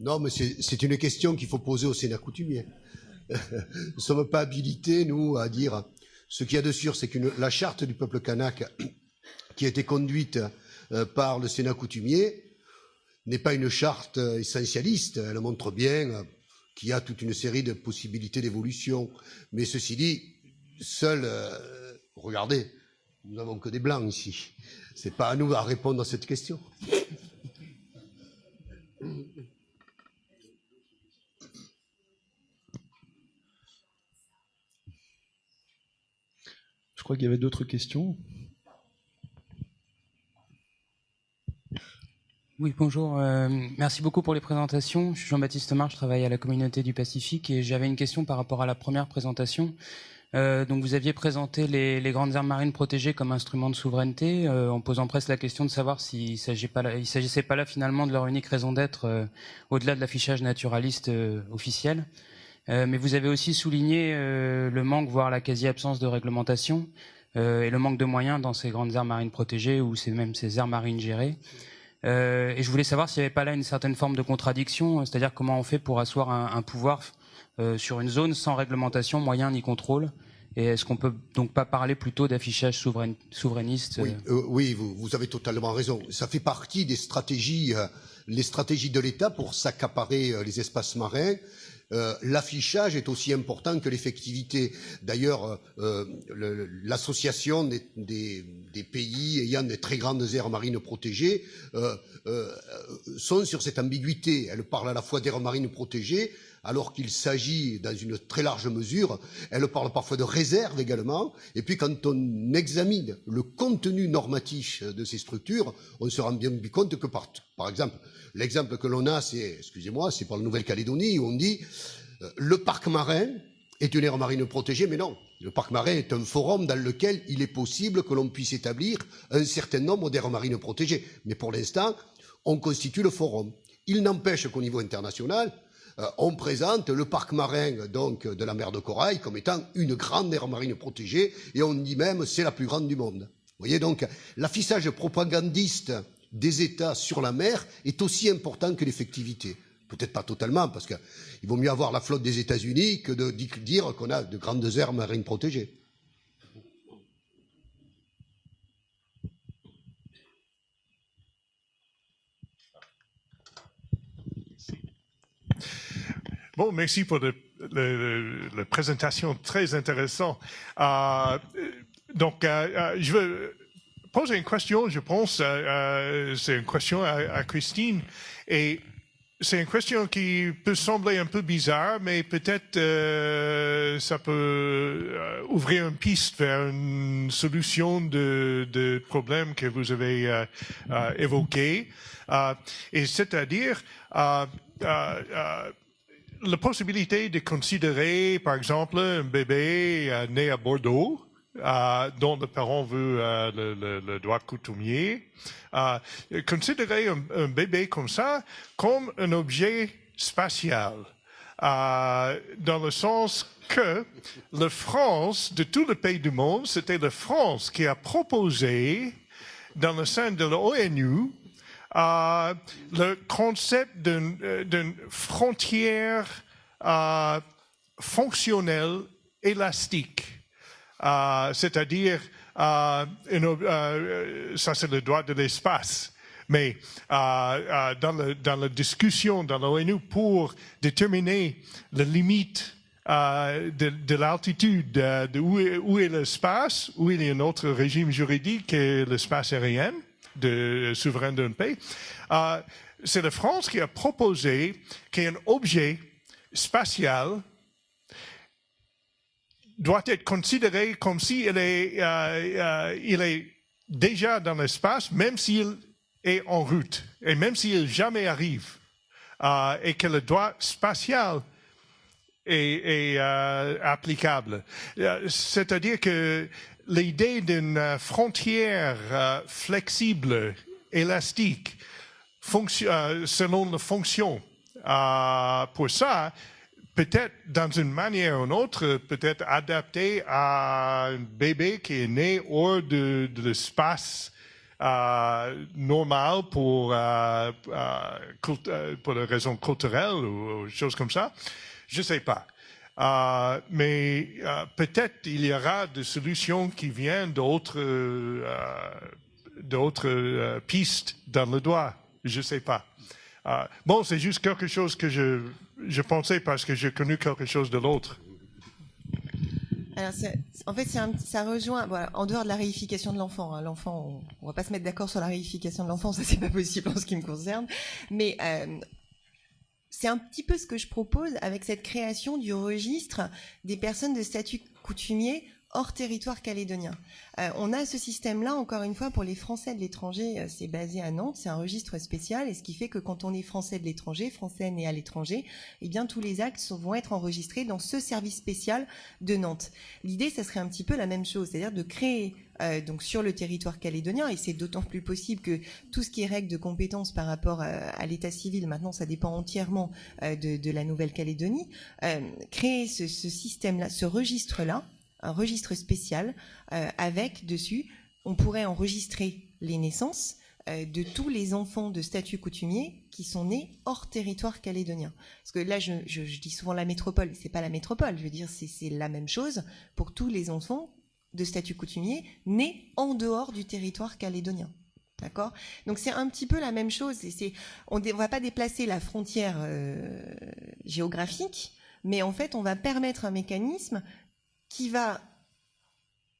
Non, mais c'est une question qu'il faut poser au Sénat coutumier. Nous ne sommes pas habilités, nous, à dire. Ce qu'il y a de sûr, c'est que la charte du peuple kanak, qui a été conduite par le Sénat coutumier, n'est pas une charte essentialiste. Elle montre bien qu'il y a toute une série de possibilités d'évolution. Mais ceci dit, regardez, nous n'avons que des blancs ici. Ce n'est pas à nous à répondre à cette question. Je crois qu'il y avait d'autres questions. Oui, bonjour. Merci beaucoup pour les présentations. Je suis Jean-Baptiste Marc, je travaille à la communauté du Pacifique et j'avais une question par rapport à la première présentation. Donc vous aviez présenté les grandes aires marines protégées comme instrument de souveraineté, en posant presque la question de savoir s'il s'agissait pas là finalement de leur unique raison d'être au-delà de l'affichage naturaliste officiel. Mais vous avez aussi souligné le manque, voire la quasi-absence de réglementation et le manque de moyens dans ces grandes aires marines protégées ou même ces aires marines gérées. Et je voulais savoir s'il n'y avait pas là une certaine forme de contradiction, c'est-à-dire comment on fait pour asseoir un pouvoir sur une zone sans réglementation, moyens ni contrôle. Et est-ce qu'on peut donc pas parler plutôt d'affichage souverainiste Oui, vous avez totalement raison. Ça fait partie des stratégies, les stratégies de l'État pour s'accaparer les espaces marins. L'affichage est aussi important que l'effectivité. D'ailleurs, l'association des pays ayant des très grandes aires marines protégées sont sur cette ambiguïté. Elle parle à la fois d'aires marines protégées, alors qu'il s'agit, dans une très large mesure, elle parle parfois de réserve également. Et puis quand on examine le contenu normatif de ces structures, on se rend bien compte que, par exemple, l'exemple que l'on a, c'est, excusez-moi, c'est pour la Nouvelle-Calédonie, où on dit le parc marin est une aire marine protégée, mais non. Le parc marin est un forum dans lequel il est possible que l'on puisse établir un certain nombre d'aires marines protégées. Mais pour l'instant, on constitue le forum. Il n'empêche qu'au niveau international, on présente le parc marin donc de la mer de Corail comme étant une grande aire marine protégée, et on dit même c'est la plus grande du monde. Vous voyez donc, l'affichage propagandiste des États sur la mer est aussi important que l'effectivité. Peut-être pas totalement, parce qu'il vaut mieux avoir la flotte des États-Unis que de dire qu'on a de grandes aires marines protégées. Bon, merci pour la présentation très intéressante. Je veux poser une question, je pense, c'est une question à Christine, et c'est une question qui peut sembler un peu bizarre, mais peut-être ça peut ouvrir une piste vers une solution de problème que vous avez évoqué, et c'est-à-dire la possibilité de considérer, par exemple, un bébé né à Bordeaux, dont le parent veut le droit coutumier, considérer un bébé comme ça comme un objet spatial, dans le sens que la France, de tous les pays du monde, c'était la France qui a proposé, dans le sein de l'ONU, le concept d'une frontière fonctionnelle élastique, c'est-à-dire ça c'est le droit de l'espace, mais dans la discussion dans l'ONU pour déterminer la limite de l'altitude où est l'espace, où il y a un autre régime juridique que l'espace aérien de souverain d'un pays, c'est la France qui a proposé qu'un objet spatial doit être considéré comme s'il il est déjà dans l'espace, même s'il est en route, et même s'il jamais arrive, et que le droit spatial est applicable. C'est-à-dire que l'idée d'une frontière flexible, élastique, selon la fonction, pour ça, peut-être dans une manière ou une autre, peut-être adapté à un bébé qui est né hors de l'espace normal pour des raisons culturelles ou choses comme ça. Je ne sais pas. Mais peut-être il y aura des solutions qui viennent d'autres pistes dans le droit. Je ne sais pas. Bon, c'est juste quelque chose que je pensais parce que j'ai connu quelque chose de l'autre. Alors en fait, ça rejoint, voilà, en dehors de la réification de l'enfant. Hein, l'enfant, on va pas se mettre d'accord sur la réification de l'enfant, ça c'est pas possible en ce qui me concerne. Mais c'est un petit peu ce que je propose avec cette création du registre des personnes de statut coutumier hors territoire calédonien. On a ce système-là, encore une fois, pour les Français de l'étranger, c'est basé à Nantes, c'est un registre spécial, et ce qui fait que quand on est Français de l'étranger, Français né à l'étranger, eh bien tous les actes vont être enregistrés dans ce service spécial de Nantes. L'idée, ça serait un petit peu la même chose, c'est-à-dire de créer donc sur le territoire calédonien, et c'est d'autant plus possible que tout ce qui est règles de compétences par rapport à l'état civil, maintenant ça dépend entièrement de la Nouvelle-Calédonie, créer ce système-là, ce registre-là, un registre spécial avec dessus, on pourrait enregistrer les naissances de tous les enfants de statut coutumier qui sont nés hors territoire calédonien. Parce que là, je dis souvent la métropole, c'est pas la métropole, je veux dire c'est la même chose pour tous les enfants de statut coutumier nés en dehors du territoire calédonien. D'accord ? Donc c'est un petit peu la même chose. On va pas déplacer la frontière géographique, mais en fait on va permettre un mécanisme qui va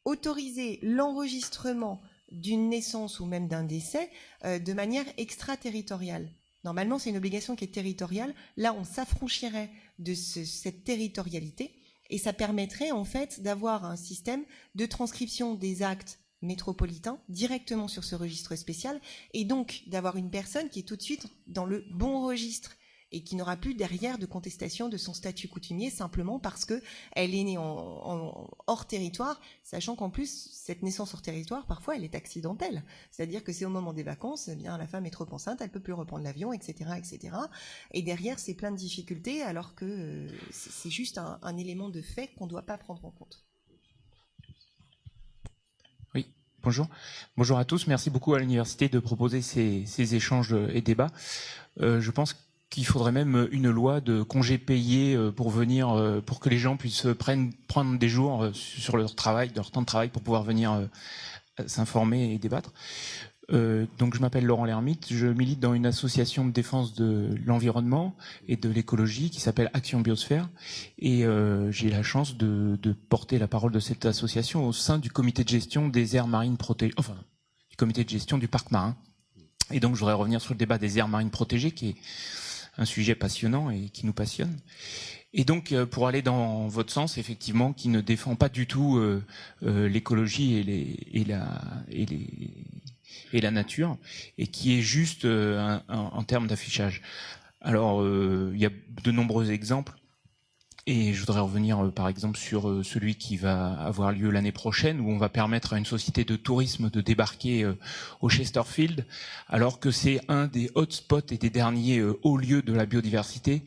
autoriser l'enregistrement d'une naissance ou même d'un décès de manière extraterritoriale. Normalement, c'est une obligation qui est territoriale. Là, on s'affranchirait de cette territorialité et ça permettrait en fait d'avoir un système de transcription des actes métropolitains directement sur ce registre spécial et donc d'avoir une personne qui est tout de suite dans le bon registre et qui n'aura plus derrière de contestation de son statut coutumier simplement parce que elle est née hors territoire, sachant qu'en plus, cette naissance hors territoire, parfois, elle est accidentelle. C'est-à-dire que c'est au moment des vacances, eh bien, la femme est trop enceinte, elle peut plus reprendre l'avion, etc., etc. Et derrière, c'est plein de difficultés, alors que c'est juste un élément de fait qu'on ne doit pas prendre en compte. Oui, bonjour. Bonjour à tous. Merci beaucoup à l'université de proposer ces échanges et débats. Je pense qu'il faudrait même une loi de congés payés pour venir, pour que les gens puissent prendre des jours sur leur travail, leur temps de travail pour pouvoir venir s'informer et débattre. Donc je m'appelle Laurent Lermite, je milite dans une association de défense de l'environnement et de l'écologie qui s'appelle Action Biosphère et j'ai la chance de porter la parole de cette association au sein du comité de gestion des aires marines protégées, enfin du comité de gestion du parc marin. Et donc je voudrais revenir sur le débat des aires marines protégées qui est un sujet passionnant et qui nous passionne. Et donc, pour aller dans votre sens, effectivement, qui ne défend pas du tout l'écologie et la nature, et qui est juste en termes d'affichage. Alors, il y a de nombreux exemples, et je voudrais revenir, par exemple, sur celui qui va avoir lieu l'année prochaine, où on va permettre à une société de tourisme de débarquer au Chesterfield, alors que c'est un des hotspots et des derniers hauts lieux de la biodiversité,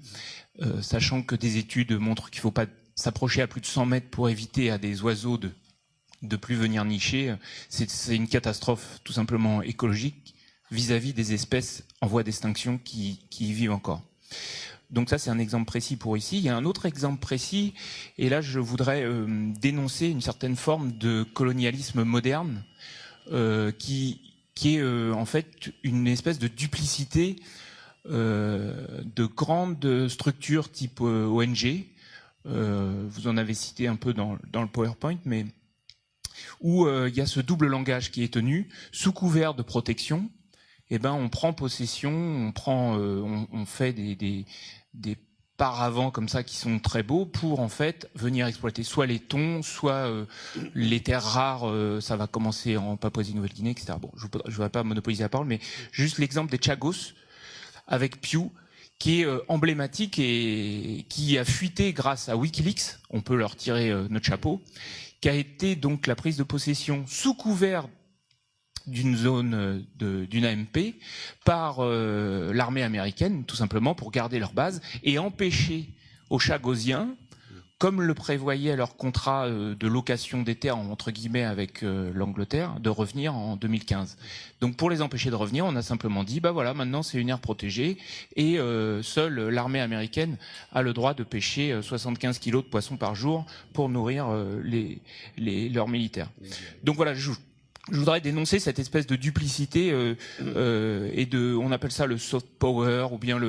sachant que des études montrent qu'il ne faut pas s'approcher à plus de 100 mètres pour éviter à des oiseaux de plus venir nicher. C'est une catastrophe tout simplement écologique vis-à-vis des espèces en voie d'extinction qui y vivent encore. Donc ça, c'est un exemple précis pour ici. Il y a un autre exemple précis, et là, je voudrais dénoncer une certaine forme de colonialisme moderne qui est en fait une espèce de duplicité de grandes structures type ONG. Vous en avez cité un peu dans le PowerPoint, mais où il y a ce double langage qui est tenu sous couvert de protection. Eh ben, on prend possession, on fait des paravents comme ça qui sont très beaux pour en fait venir exploiter soit les thons, soit les terres rares. Ça va commencer en Papouasie-Nouvelle-Guinée, etc. Bon, je ne voudrais pas monopoliser la parole, mais juste l'exemple des Chagos avec Pew, qui est emblématique et qui a fuité grâce à Wikileaks. On peut leur tirer notre chapeau, qui a été donc la prise de possession sous couvert d'une zone d'une AMP par l'armée américaine, tout simplement pour garder leur base et empêcher aux Chagosiens, comme le prévoyait leur contrat de location des terres entre guillemets avec l'Angleterre, de revenir en 2015. Donc pour les empêcher de revenir, on a simplement dit bah voilà, maintenant c'est une aire protégée et seule l'armée américaine a le droit de pêcher 75 kilos de poissons par jour pour nourrir leurs militaires. Donc voilà, je voudrais dénoncer cette espèce de duplicité et on appelle ça le soft power ou bien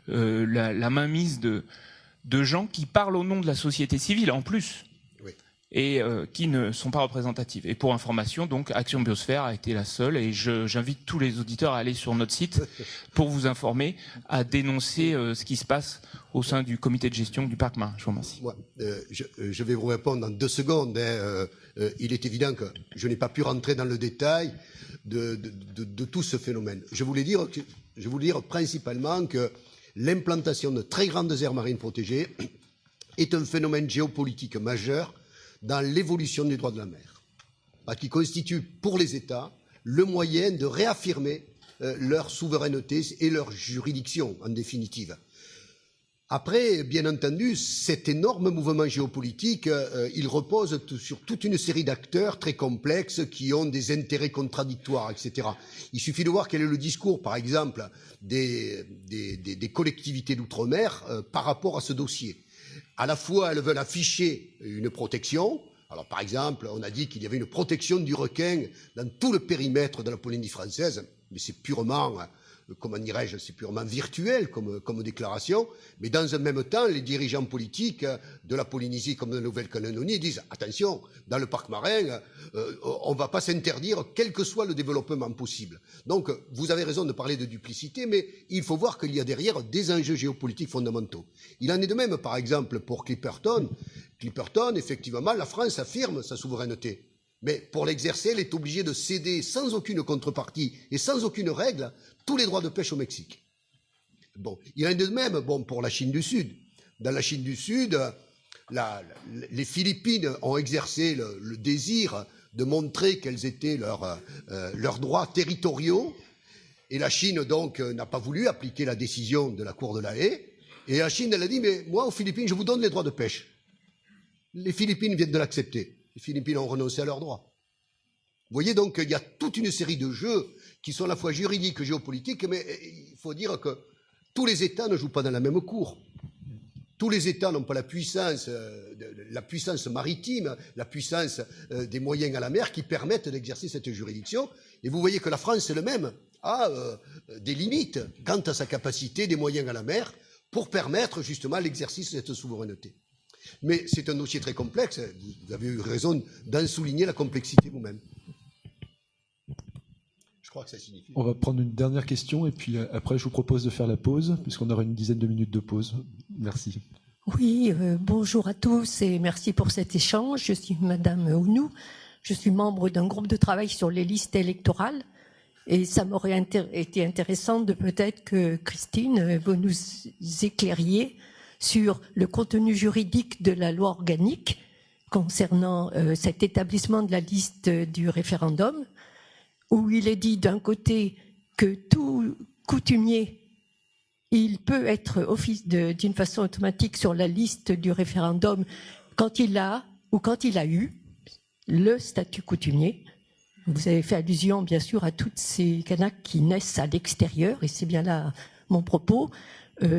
la mainmise de gens qui parlent au nom de la société civile en plus, oui, et qui ne sont pas représentatives. Et pour information, donc Action Biosphère a été la seule, et j'invite tous les auditeurs à aller sur notre site pour vous informer, à dénoncer ce qui se passe au sein du comité de gestion du parc marin. Je vous remercie. Ouais, je vais vous répondre en 2 secondes. Il est évident que je n'ai pas pu rentrer dans le détail de tout ce phénomène. Je voulais dire principalement que l'implantation de très grandes aires marines protégées est un phénomène géopolitique majeur dans l'évolution du droit de la mer, qui constitue pour les États le moyen de réaffirmer leur souveraineté et leur juridiction, en définitive. Après, bien entendu, cet énorme mouvement géopolitique, il repose sur toute une série d'acteurs très complexes qui ont des intérêts contradictoires, etc. Il suffit de voir quel est le discours, par exemple, des collectivités d'outre-mer par rapport à ce dossier. À la fois, elles veulent afficher une protection, Alors par exemple, on a dit qu'il y avait une protection du requin dans tout le périmètre de la Polynésie française, mais c'est purement, comment dirais-je, c'est purement virtuel comme déclaration. Mais dans un même temps, les dirigeants politiques de la Polynésie comme de la Nouvelle-Calédonie disent attention, dans le parc marin, on ne va pas s'interdire quel que soit le développement possible. Donc vous avez raison de parler de duplicité, mais il faut voir qu'il y a derrière des enjeux géopolitiques fondamentaux. Il en est de même, par exemple, pour Clipperton. Clipperton, effectivement, la France affirme sa souveraineté. Mais pour l'exercer, elle est obligée de céder sans aucune contrepartie et sans aucune règle tous les droits de pêche au Mexique. Bon, il en est de même pour la Chine du Sud. Dans la Chine du Sud, les Philippines ont exercé le désir de montrer quels étaient leurs droits territoriaux. Et la Chine, donc, n'a pas voulu appliquer la décision de la Cour de La Haye. Et la Chine, elle a dit, mais moi, aux Philippines, je vous donne les droits de pêche. Les Philippines viennent de l'accepter. Les Philippines ont renoncé à leurs droits. Vous voyez donc qu'il y a toute une série de jeux qui sont à la fois juridiques, géopolitiques, mais il faut dire que tous les États ne jouent pas dans la même cour. Tous les États n'ont pas la puissance maritime, la puissance des moyens à la mer qui permettent d'exercer cette juridiction. Et vous voyez que la France elle-même a des limites quant à sa capacité des moyens à la mer pour permettre justement l'exercice de cette souveraineté. Mais c'est un dossier très complexe. Vous avez eu raison d'en souligner la complexité vous-même. Je crois que ça signifie. On va prendre une dernière question et puis après je vous propose de faire la pause puisqu'on aura une dizaine de minutes de pause. Merci. Oui, bonjour à tous et merci pour cet échange. Je suis Madame Ounou. Je suis membre d'un groupe de travail sur les listes électorales et ça m'aurait été intéressant de peut-être que Christine, vous nous éclairiez sur le contenu juridique de la loi organique concernant cet établissement de la liste du référendum, où il est dit d'un côté que tout coutumier, il peut être d'une façon automatique sur la liste du référendum quand il a ou quand il a eu le statut coutumier. Vous avez fait allusion bien sûr à toutes ces Kanaks qui naissent à l'extérieur, et c'est bien là mon propos.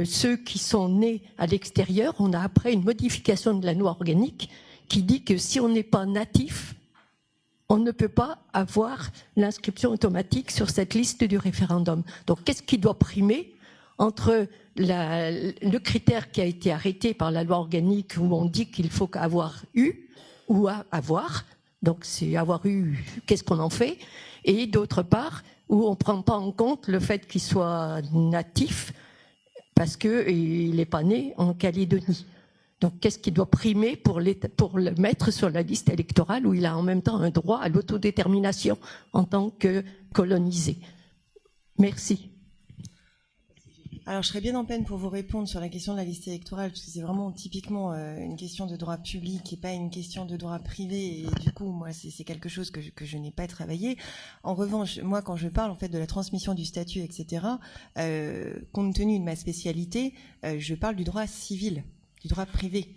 Ceux qui sont nés à l'extérieur, on a après une modification de la loi organique qui dit que si on n'est pas natif, on ne peut pas avoir l'inscription automatique sur cette liste du référendum. Donc qu'est-ce qui doit primer entre le critère qui a été arrêté par la loi organique où on dit qu'il faut avoir eu ou avoir, donc c'est avoir eu, qu'est-ce qu'on en fait, et d'autre part où on ne prend pas en compte le fait qu'il soit natif parce qu'il n'est pas né en Calédonie. Donc, qu'est-ce qui doit primer pour le mettre sur la liste électorale où il a en même temps un droit à l'autodétermination en tant que colonisé? Merci. Alors, je serais bien en peine pour vous répondre sur la question de la liste électorale, parce que c'est vraiment typiquement une question de droit public et pas une question de droit privé. Et du coup, moi, c'est quelque chose que je n'ai pas travaillé. En revanche, moi, quand je parle en fait de la transmission du statut, etc., compte tenu de ma spécialité, je parle du droit civil, du droit privé,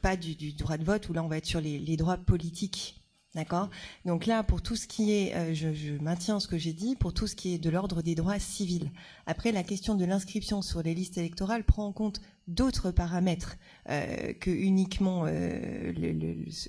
pas du droit de vote, où là, on va être sur les droits politiques. D'accord. Donc là, pour tout ce qui est, je maintiens ce que j'ai dit, pour tout ce qui est de l'ordre des droits civils. Après, la question de l'inscription sur les listes électorales prend en compte d'autres paramètres que uniquement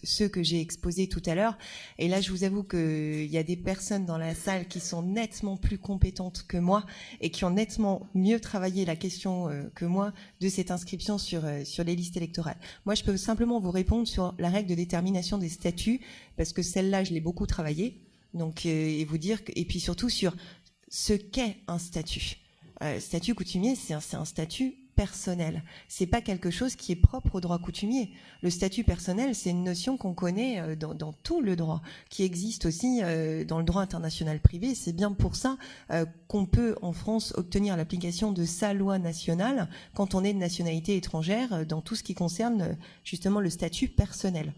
ceux que j'ai exposés tout à l'heure. Et là, je vous avoue qu'il y a des personnes dans la salle qui sont nettement plus compétentes que moi et qui ont nettement mieux travaillé la question que moi de cette inscription sur les listes électorales. Moi, je peux simplement vous répondre sur la règle de détermination des statuts, parce que celle-là, je l'ai beaucoup travaillée. Donc, et vous dire et puis surtout sur ce qu'est un statut. Statut coutumier, c'est un statut personnel. C'est pas quelque chose qui est propre au droit coutumier. Le statut personnel, c'est une notion qu'on connaît dans tout le droit, qui existe aussi dans le droit international privé. C'est bien pour ça qu'on peut en France obtenir l'application de sa loi nationale quand on est de nationalité étrangère dans tout ce qui concerne justement le statut personnel.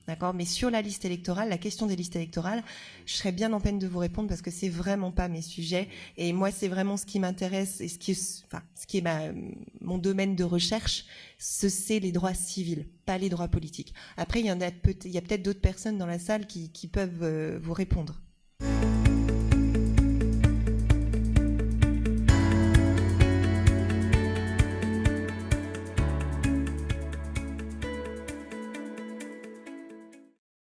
D'accord, mais sur la liste électorale, la question des listes électorales, je serais bien en peine de vous répondre parce que c'est vraiment pas mes sujets. Et moi, c'est vraiment ce qui m'intéresse et ce qui est mon domaine de recherche, c'est les droits civils, pas les droits politiques. Après, il y a peut-être d'autres personnes dans la salle qui peuvent vous répondre.